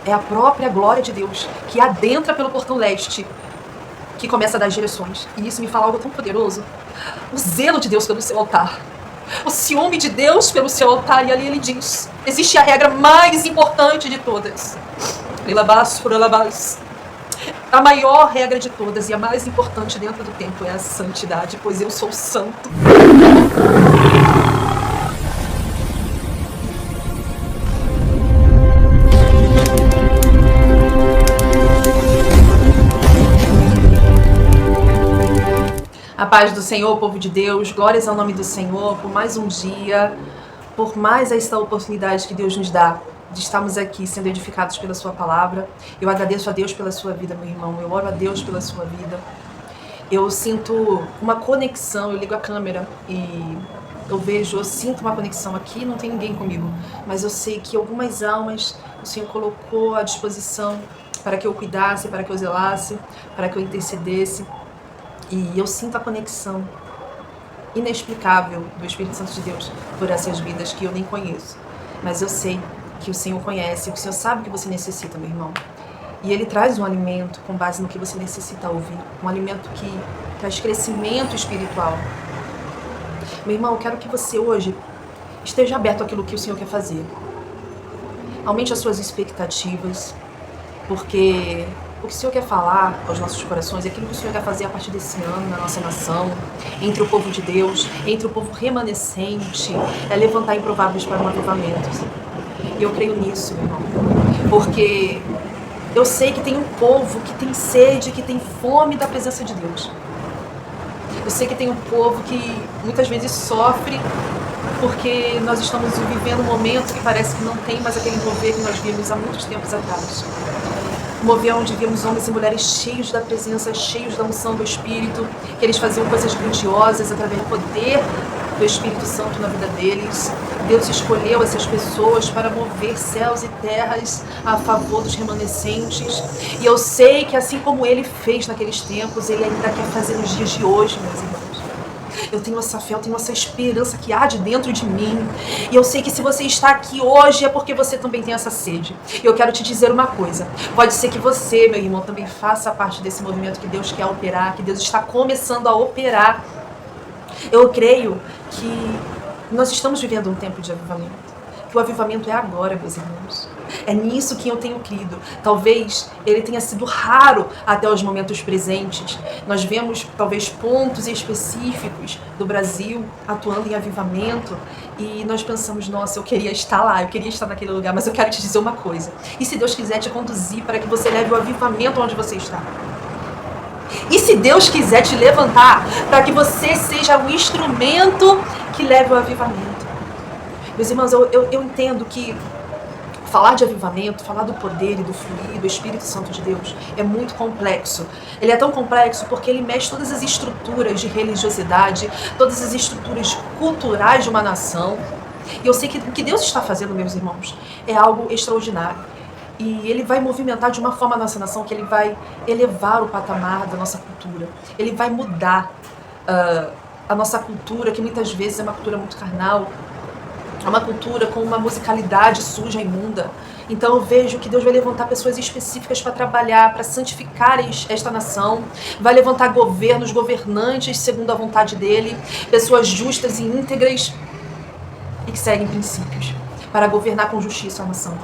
É a própria glória de Deus que adentra pelo portão leste, que começa a dar as direções. E isso me fala algo tão poderoso. O zelo de Deus pelo seu altar. O ciúme de Deus pelo seu altar. E ali ele diz, existe a regra mais importante de todas. A maior regra de todas e a mais importante dentro do templo é a santidade, pois eu sou santo. A paz do Senhor, povo de Deus, glórias ao nome do Senhor, por mais um dia, por mais esta oportunidade que Deus nos dá de estarmos aqui sendo edificados pela sua palavra. Eu agradeço a Deus pela sua vida, meu irmão, eu oro a Deus pela sua vida. Eu sinto uma conexão, eu ligo a câmera e eu sinto uma conexão aqui, não tem ninguém comigo, mas eu sei que algumas almas o Senhor colocou à disposição para que eu cuidasse, para que eu zelasse, para que eu intercedesse. E eu sinto a conexão inexplicável do Espírito Santo de Deus por essas vidas que eu nem conheço. Mas eu sei que o Senhor conhece, que o Senhor sabe o que você necessita, meu irmão. E Ele traz um alimento com base no que você necessita ouvir. Um alimento que traz crescimento espiritual. Meu irmão, eu quero que você hoje esteja aberto àquilo que o Senhor quer fazer. Aumente as suas expectativas, porque o que o Senhor quer falar aos nossos corações é aquilo que o Senhor quer fazer a partir desse ano na nossa nação, entre o povo de Deus, entre o povo remanescente, é levantar improváveis para um avivamento. E eu creio nisso, meu irmão, porque eu sei que tem um povo que tem sede, que tem fome da presença de Deus. Eu sei que tem um povo que muitas vezes sofre porque nós estamos vivendo um momento que parece que não tem mais aquele mover que nós vimos há muitos tempos atrás. Mover onde víamos homens e mulheres cheios da presença, cheios da unção do Espírito, que eles faziam coisas grandiosas através do poder do Espírito Santo na vida deles. Deus escolheu essas pessoas para mover céus e terras a favor dos remanescentes. E eu sei que assim como Ele fez naqueles tempos, Ele ainda quer fazer nos dias de hoje, meus irmãos. Eu tenho essa fé, eu tenho essa esperança que há de dentro de mim. E eu sei que se você está aqui hoje é porque você também tem essa sede. E eu quero te dizer uma coisa. Pode ser que você, meu irmão, também faça parte desse movimento que Deus quer operar, que Deus está começando a operar. Eu creio que nós estamos vivendo um tempo de avivamento. Que o avivamento é agora, meus irmãos. É nisso que eu tenho crido. Talvez ele tenha sido raro até os momentos presentes. Nós vemos talvez pontos específicos do Brasil atuando em avivamento e nós pensamos, nossa, eu queria estar lá, eu queria estar naquele lugar, mas eu quero te dizer uma coisa. E se Deus quiser te conduzir para que você leve o avivamento onde você está? E se Deus quiser te levantar para que você seja o instrumento que leve o avivamento? Meus irmãos, eu entendo que falar de avivamento, falar do poder e do fluir do Espírito Santo de Deus é muito complexo. Ele é tão complexo porque ele mexe todas as estruturas de religiosidade, todas as estruturas culturais de uma nação. E eu sei que o que Deus está fazendo, meus irmãos, é algo extraordinário. E Ele vai movimentar de uma forma a nossa nação que Ele vai elevar o patamar da nossa cultura. Ele vai mudar a nossa cultura, que muitas vezes é uma cultura muito carnal, é uma cultura com uma musicalidade suja, imunda. Então eu vejo que Deus vai levantar pessoas específicas para trabalhar, para santificar esta nação. Vai levantar governos, governantes segundo a vontade dEle, pessoas justas e íntegras e que seguem princípios para governar com justiça a nação.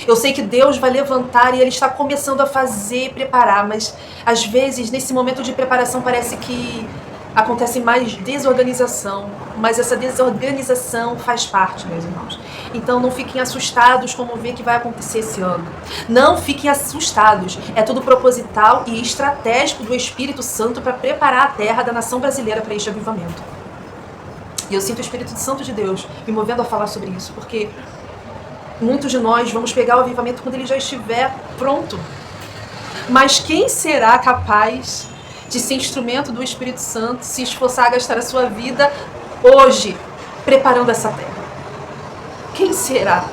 Eu sei que Deus vai levantar e Ele está começando a fazer, preparar, mas às vezes nesse momento de preparação parece que acontece mais desorganização, mas essa desorganização faz parte, meus irmãos. Então não fiquem assustados como ver que vai acontecer esse ano. Não fiquem assustados. É tudo proposital e estratégico do Espírito Santo para preparar a terra da nação brasileira para este avivamento. E eu sinto o Espírito Santo de Deus me movendo a falar sobre isso, porque muitos de nós vamos pegar o avivamento quando ele já estiver pronto. Mas quem será capaz de ser instrumento do Espírito Santo, se esforçar a gastar a sua vida hoje preparando essa terra? Quem será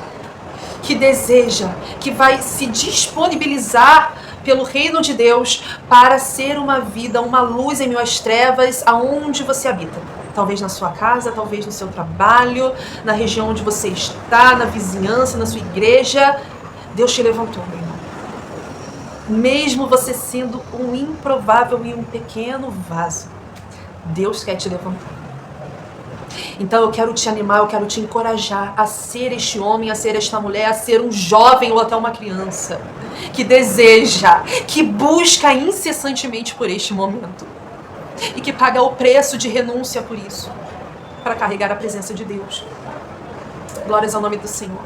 que deseja, que vai se disponibilizar pelo reino de Deus para ser uma vida, uma luz em meio às trevas aonde você habita? Talvez na sua casa, talvez no seu trabalho, na região onde você está, na vizinhança, na sua igreja. Deus te levantou, meu irmão. Mesmo você sendo um improvável e um pequeno vaso, Deus quer te levantar. Então eu quero te animar, eu quero te encorajar a ser este homem, a ser esta mulher, a ser um jovem ou até uma criança que deseja, que busca incessantemente por este momento e que paga o preço de renúncia por isso, para carregar a presença de Deus. Glórias ao nome do Senhor.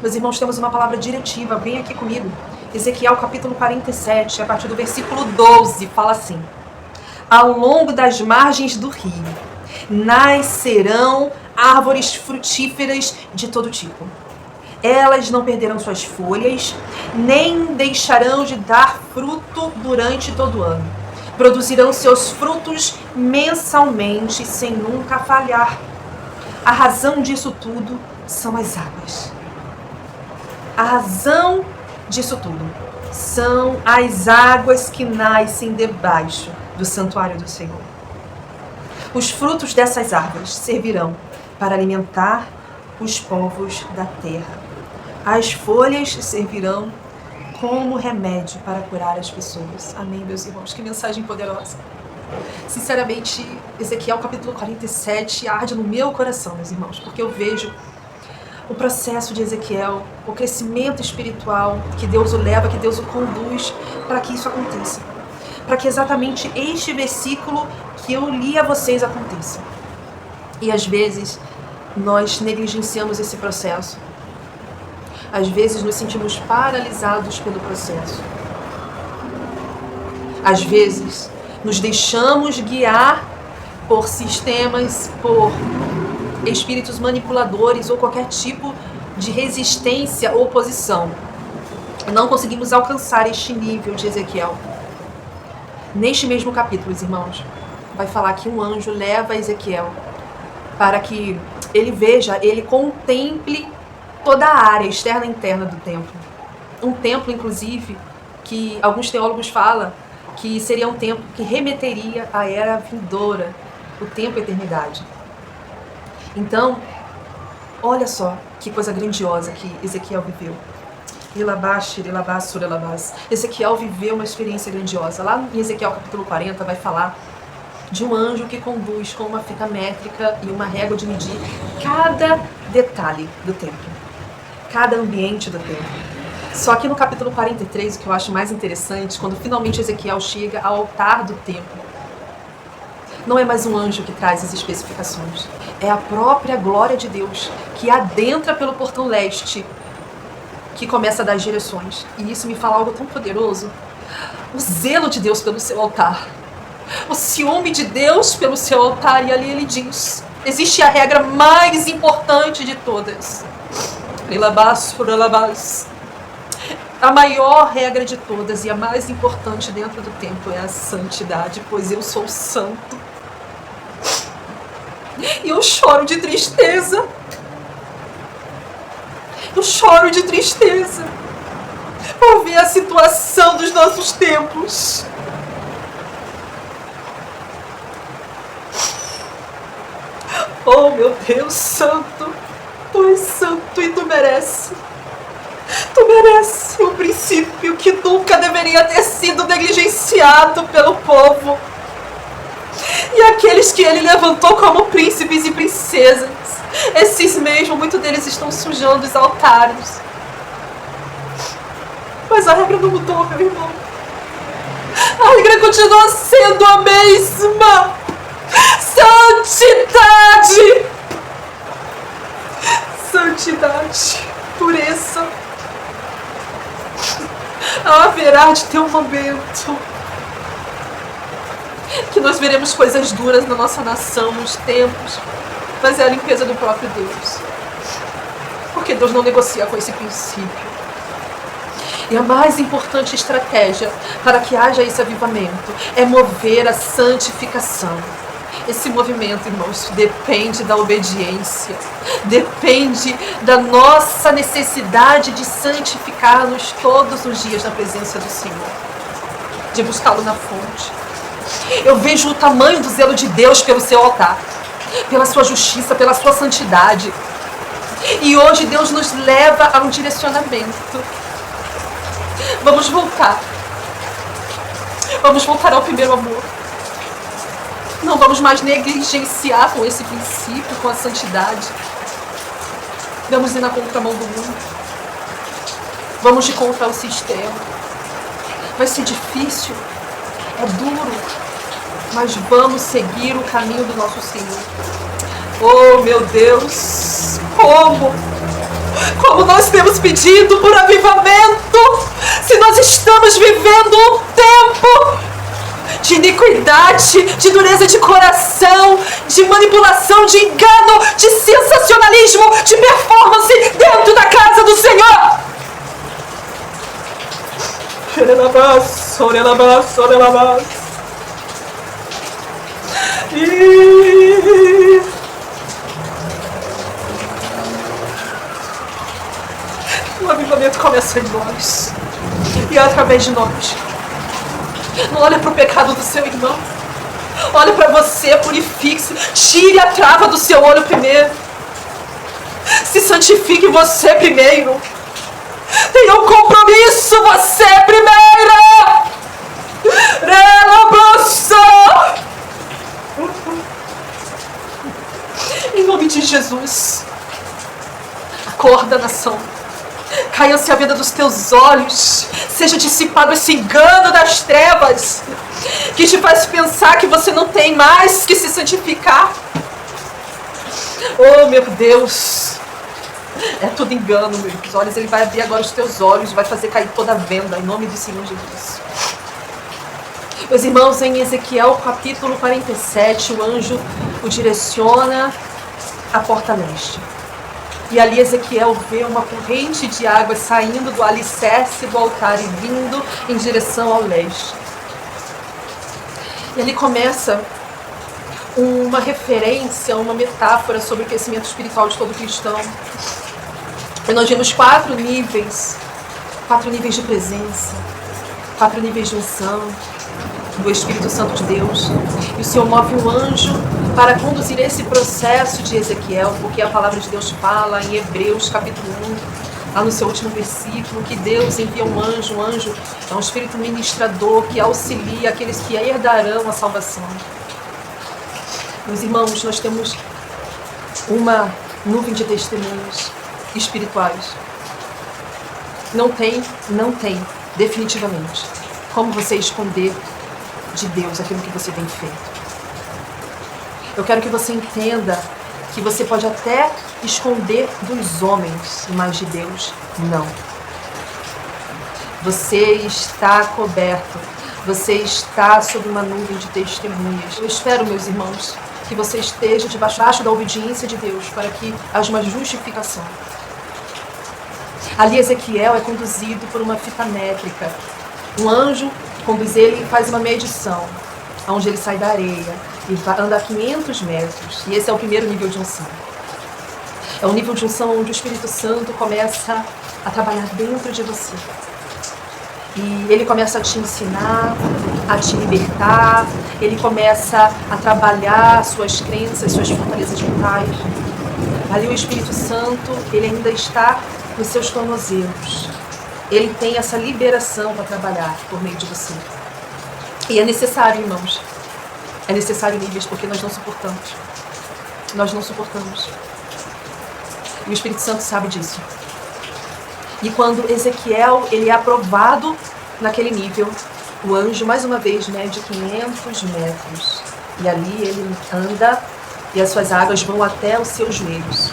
Meus irmãos, temos uma palavra diretiva, vem aqui comigo. Ezequiel capítulo 47, a partir do versículo 12, fala assim: ao longo das margens do rio nascerão árvores frutíferas de todo tipo. Elas não perderão suas folhas, nem deixarão de dar fruto durante todo o ano. Produzirão seus frutos mensalmente, sem nunca falhar. A razão disso tudo são as águas. A razão disso tudo são as águas que nascem debaixo do santuário do Senhor. Os frutos dessas árvores servirão para alimentar os povos da terra. As folhas servirão como remédio para curar as pessoas. Amém, meus irmãos? Que mensagem poderosa. Sinceramente, Ezequiel capítulo 47 arde no meu coração, meus irmãos, porque eu vejo o processo de Ezequiel, o crescimento espiritual que Deus o leva, que Deus o conduz para que isso aconteça. Para que exatamente este versículo que eu li a vocês aconteça. E às vezes nós negligenciamos esse processo. Às vezes nos sentimos paralisados pelo processo. Às vezes nos deixamos guiar por sistemas, por espíritos manipuladores ou qualquer tipo de resistência ou oposição. Não conseguimos alcançar este nível de Ezequiel. Neste mesmo capítulo, irmãos, vai falar que um anjo leva Ezequiel para que ele veja, ele contemple toda a área externa e interna do templo. Um templo, inclusive, que alguns teólogos falam que seria um templo que remeteria à era vindoura, o tempo e a eternidade. Então, olha só que coisa grandiosa que Ezequiel viveu. Ezequiel viveu uma experiência grandiosa. Lá em Ezequiel capítulo 40 vai falar de um anjo que conduz com uma fita métrica e uma régua de medir cada detalhe do templo, cada ambiente do templo. Só que no capítulo 43, o que eu acho mais interessante, quando finalmente Ezequiel chega ao altar do templo, não é mais um anjo que traz as especificações, é a própria glória de Deus que adentra pelo portão leste, que começa a dar as direções. E isso me fala algo tão poderoso. O zelo de Deus pelo seu altar. O ciúme de Deus pelo seu altar. E ali ele diz, existe a regra mais importante de todas. A maior regra de todas e a mais importante dentro do templo é a santidade, pois eu sou santo. E eu choro de tristeza. Eu choro de tristeza por ver a situação dos nossos templos. Oh, meu Deus santo, tu és santo e tu merece. Tu merece um princípio que nunca deveria ter sido negligenciado pelo povo. E aqueles que ele levantou como príncipes e princesas, esses mesmos, muitos deles estão sujando os altares. Mas a regra não mudou, meu irmão. A regra continua sendo a mesma. Santidade! Santidade, pureza. Haverá de ter um momento que nós veremos coisas duras na nossa nação, nos tempos, mas é a limpeza do próprio Deus. Porque Deus não negocia com esse princípio. E a mais importante estratégia para que haja esse avivamento é mover a santificação. Esse movimento, irmãos, depende da obediência, depende da nossa necessidade de santificar-nos todos os dias na presença do Senhor, de buscá-lo na fonte. Eu vejo o tamanho do zelo de Deus pelo seu altar, pela sua justiça, pela sua santidade. E hoje Deus nos leva a um direcionamento. Vamos voltar Vamos voltar ao primeiro amor. Não vamos mais negligenciar com esse princípio, com a santidade. Vamos ir na contramão do mundo. Vamos de contra o sistema. Vai ser difícil, é duro, mas vamos seguir o caminho do nosso Senhor. Oh, meu Deus, como nós temos pedido por avivamento, se nós estamos vivendo um tempo de iniquidade, de dureza de coração, de manipulação, de engano, de sensacionalismo, de performance dentro da casa do Senhor. O avivamento começa em nós e é através de nós. Não olha para o pecado do seu irmão. Olha para você, purifique-se. Tire a trava do seu olho primeiro. Se santifique você primeiro. Tenha um compromisso você primeiro. Em nome de Jesus. Acorda, nação. Caia-se a venda dos teus olhos. Seja dissipado esse engano das trevas que te faz pensar que você não tem mais que se santificar. Oh, meu Deus. É tudo engano, meus olhos. Ele vai abrir agora os teus olhos, vai fazer cair toda a venda, em nome do Senhor Jesus. Meus irmãos, em Ezequiel capítulo 47, o anjo o direciona à porta leste. E ali Ezequiel vê uma corrente de água saindo do alicerce do altar e vindo em direção ao leste. E ali começa uma referência, uma metáfora sobre o crescimento espiritual de todo cristão. E nós vimos 4 níveis de presença, 4 níveis de unção do Espírito Santo de Deus. E o Senhor move um anjo para conduzir esse processo de Ezequiel, porque a palavra de Deus fala em Hebreus capítulo 1, lá no seu último versículo, que Deus envia um anjo é um espírito ministrador que auxilia aqueles que herdarão a salvação. Meus irmãos, nós temos uma nuvem de testemunhos espirituais. Não tem, definitivamente, como você esconder de Deus aquilo que você tem feito. Eu quero que você entenda que você pode até esconder dos homens, mas de Deus, não. Você está coberto, você está sob uma nuvem de testemunhas. Eu espero, meus irmãos, que você esteja debaixo da obediência de Deus para que haja uma justificação. Ali Ezequiel é conduzido por uma fita métrica. Um anjo conduz ele e faz uma medição, onde ele sai da areia e anda a 500 metros. E esse é o primeiro nível de unção. É um nível de unção onde o Espírito Santo começa a trabalhar dentro de você. E ele começa a te ensinar, a te libertar, ele começa a trabalhar suas crenças, suas fortalezas mentais. Ali o Espírito Santo, ele ainda está nos seus tornozelos. Ele tem essa liberação para trabalhar por meio de você. E é necessário, irmãos. É necessário níveis, porque nós não suportamos. Nós não suportamos. E o Espírito Santo sabe disso. E quando Ezequiel ele é aprovado naquele nível, o anjo, mais uma vez, mede 500 metros. E ali ele anda e as suas águas vão até os seus joelhos.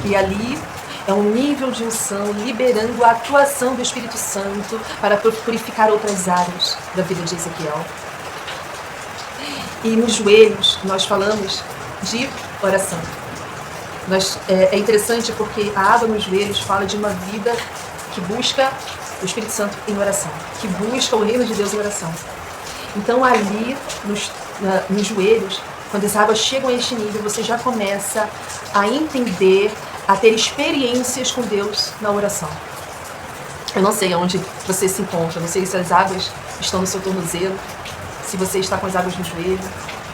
E ali é um nível de unção, liberando a atuação do Espírito Santo para purificar outras áreas da vida de Ezequiel. E nos joelhos, nós falamos de oração. É interessante porque a água nos joelhos fala de uma vida que busca o Espírito Santo em oração, que busca o reino de Deus em oração. Então ali, nos joelhos, quando as águas chegam a este nível, você já começa a entender, a ter experiências com Deus na oração. Eu não sei onde você se encontra, não sei se as águas estão no seu tornozelo, se você está com as águas no joelho,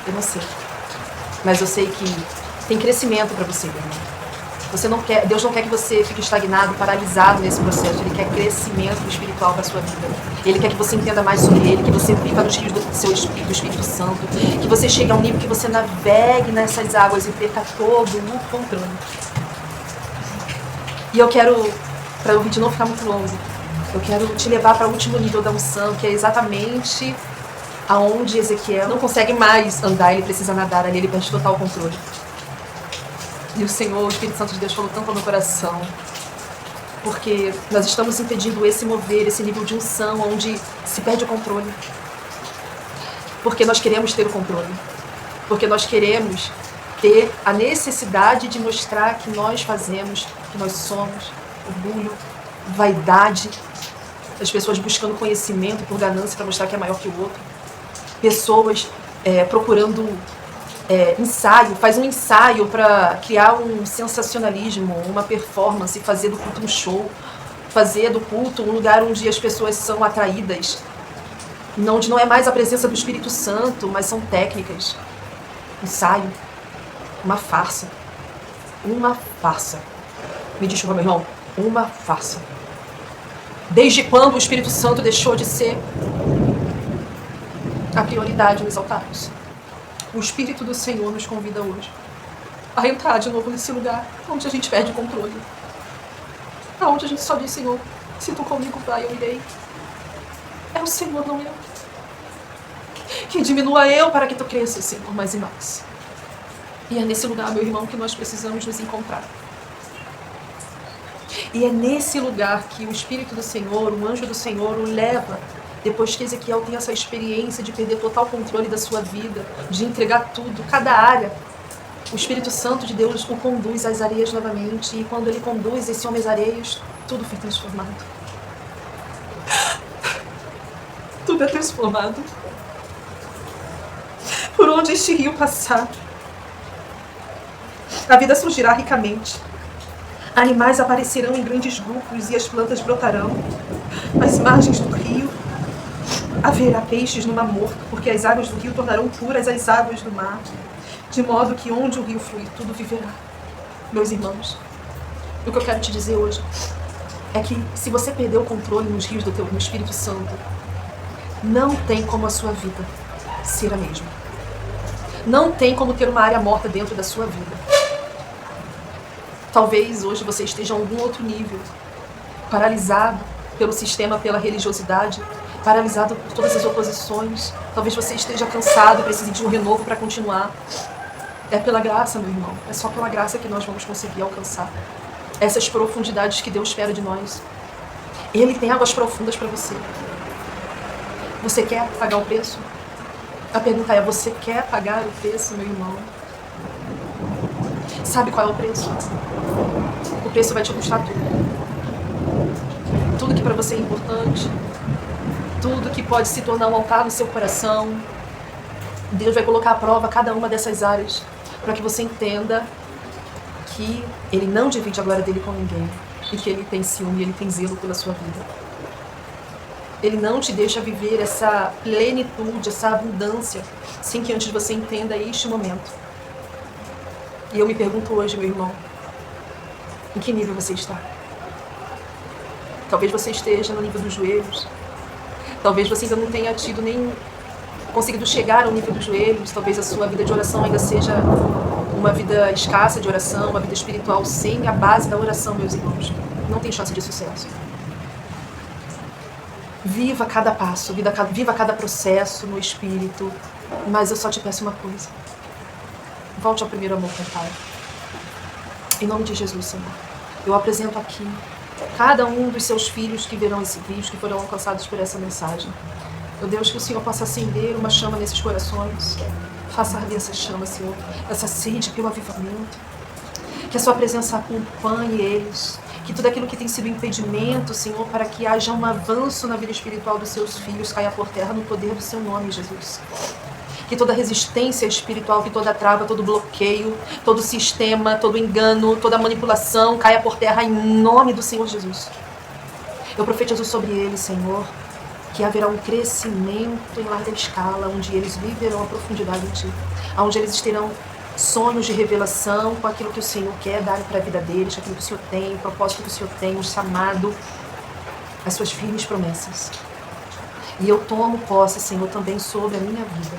eu não sei. Mas eu sei que tem crescimento para você, meu irmão. Deus não quer que você fique estagnado, paralisado nesse processo. Ele quer crescimento espiritual para a sua vida. Ele quer que você entenda mais sobre Ele, que você viva nos rios do Espírito Santo, que você chegue a um nível que você navegue nessas águas e perca todo o controle. E eu quero, para o vídeo não ficar muito longo, eu quero te levar para o último nível da unção, que é exatamente aonde Ezequiel não consegue mais andar, ele precisa nadar ali, ele perde total controle. E o Senhor, o Espírito Santo de Deus, falou tanto ao meu coração, porque nós estamos impedindo esse mover, esse nível de unção, onde se perde o controle. Porque nós queremos ter o controle. Porque nós queremos ter a necessidade de mostrar que nós fazemos, que nós somos, orgulho, vaidade, as pessoas buscando conhecimento por ganância para mostrar que é maior que o outro, pessoas procurando ensaio, faz um ensaio para criar um sensacionalismo, uma performance, fazer do culto um show, fazer do culto um lugar onde as pessoas são atraídas, onde não é mais a presença do Espírito Santo, mas são técnicas, ensaio, uma farsa. Uma farsa. Me desculpa, meu irmão, uma farsa. Desde quando o Espírito Santo deixou de ser a prioridade nos altares? O Espírito do Senhor nos convida hoje a entrar de novo nesse lugar onde a gente perde o controle. Onde a gente só diz, Senhor, se tu comigo vai, eu irei. É o Senhor, não eu. Que diminua eu para que tu cresça, Senhor, mais e mais. E é nesse lugar, meu irmão, que nós precisamos nos encontrar. E é nesse lugar que o Espírito do Senhor, o anjo do Senhor, o leva, depois que Ezequiel tem essa experiência de perder total controle da sua vida, de entregar tudo, cada área. O Espírito Santo de Deus o conduz às areias novamente, e quando ele conduz esse homem às areias, tudo foi transformado. Tudo é transformado. Por onde este rio passar, a vida surgirá ricamente. Animais aparecerão em grandes grupos e as plantas brotarão. Às margens do rio haverá peixes no mar morto, porque as águas do rio tornarão puras as águas do mar, de modo que onde o rio flui, tudo viverá. Meus irmãos, o que eu quero te dizer hoje é que se você perder o controle nos rios no Espírito Santo, não tem como a sua vida ser a mesma. Não tem como ter uma área morta dentro da sua vida. Talvez hoje você esteja em algum outro nível, paralisado pelo sistema, pela religiosidade, paralisado por todas as oposições. Talvez você esteja cansado e precise de um renovo para continuar. É pela graça, meu irmão. É só pela graça que nós vamos conseguir alcançar essas profundidades que Deus espera de nós. Ele tem águas profundas para você. Você quer pagar o preço? A pergunta é, você quer pagar o preço, meu irmão? Sabe qual é o preço? O preço vai te custar tudo. Tudo que para você é importante, tudo que pode se tornar um altar no seu coração. Deus vai colocar à prova cada uma dessas áreas para que você entenda que Ele não divide a glória dele com ninguém e que Ele tem ciúme, Ele tem zelo pela sua vida. Ele não te deixa viver essa plenitude, essa abundância, sem que antes você entenda este momento. E eu me pergunto hoje, meu irmão, em que nível você está? Talvez você esteja no nível dos joelhos. Talvez você ainda não tenha tido nem conseguido chegar ao nível dos joelhos. Talvez a sua vida de oração ainda seja uma vida escassa de oração, uma vida espiritual sem a base da oração, meus irmãos. Não tem chance de sucesso. Viva cada passo, viva cada processo no Espírito. Mas eu só te peço uma coisa. Volte ao primeiro amor com o Pai. Em nome de Jesus, Senhor. Eu apresento aqui cada um dos seus filhos que verão esse vídeo, que foram alcançados por essa mensagem. Meu Deus, que o Senhor possa acender uma chama nesses corações. Faça arder essa chama, Senhor. Essa sede pelo avivamento. Que a sua presença acompanhe eles. Que tudo aquilo que tem sido impedimento, Senhor, para que haja um avanço na vida espiritual dos seus filhos, caia por terra no poder do seu nome, Jesus. Que toda resistência espiritual, que toda trava, todo bloqueio, todo sistema, todo engano, toda manipulação caia por terra em nome do Senhor Jesus. Eu profetizo sobre eles, Senhor, que haverá um crescimento em larga escala, onde eles viverão a profundidade em Ti, onde eles terão sonhos de revelação com aquilo que o Senhor quer dar para a vida deles, aquilo que o Senhor tem, o propósito que o Senhor tem, o chamado, as suas firmes promessas. E eu tomo posse, Senhor, também sobre a minha vida.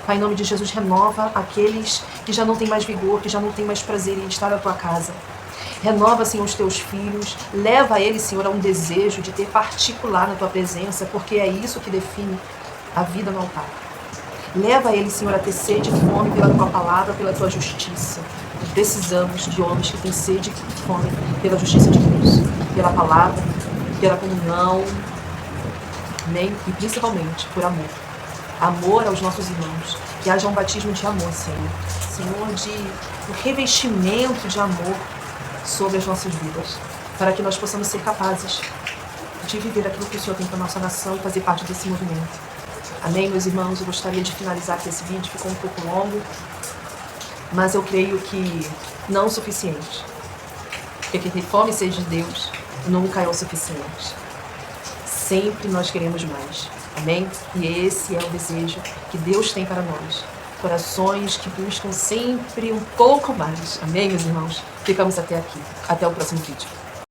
Pai, em nome de Jesus, renova aqueles que já não têm mais vigor, que já não têm mais prazer em estar na tua casa. Renova, Senhor, os teus filhos. Leva eles, Senhor, a um desejo de ter particular na tua presença, porque é isso que define a vida no altar. Leva eles, Senhor, a ter sede e fome pela tua palavra, pela tua justiça. Precisamos de homens que têm sede e fome pela justiça de Deus, pela palavra, pela comunhão, amém? E principalmente por amor. Amor aos nossos irmãos. Que haja um batismo de amor, Senhor. Senhor, de um revestimento de amor sobre as nossas vidas, para que nós possamos ser capazes de viver aquilo que o Senhor tem para a nossa nação e fazer parte desse movimento. Amém, meus irmãos? Eu gostaria de finalizar aqui esse vídeo, ficou um pouco longo, mas eu creio que não o suficiente. Porque quem tem fome e sede de Deus nunca é o suficiente. Sempre nós queremos mais. Amém? E esse é o desejo que Deus tem para nós. Corações que buscam sempre um pouco mais. Amém, meus irmãos? Ficamos até aqui. Até o próximo vídeo.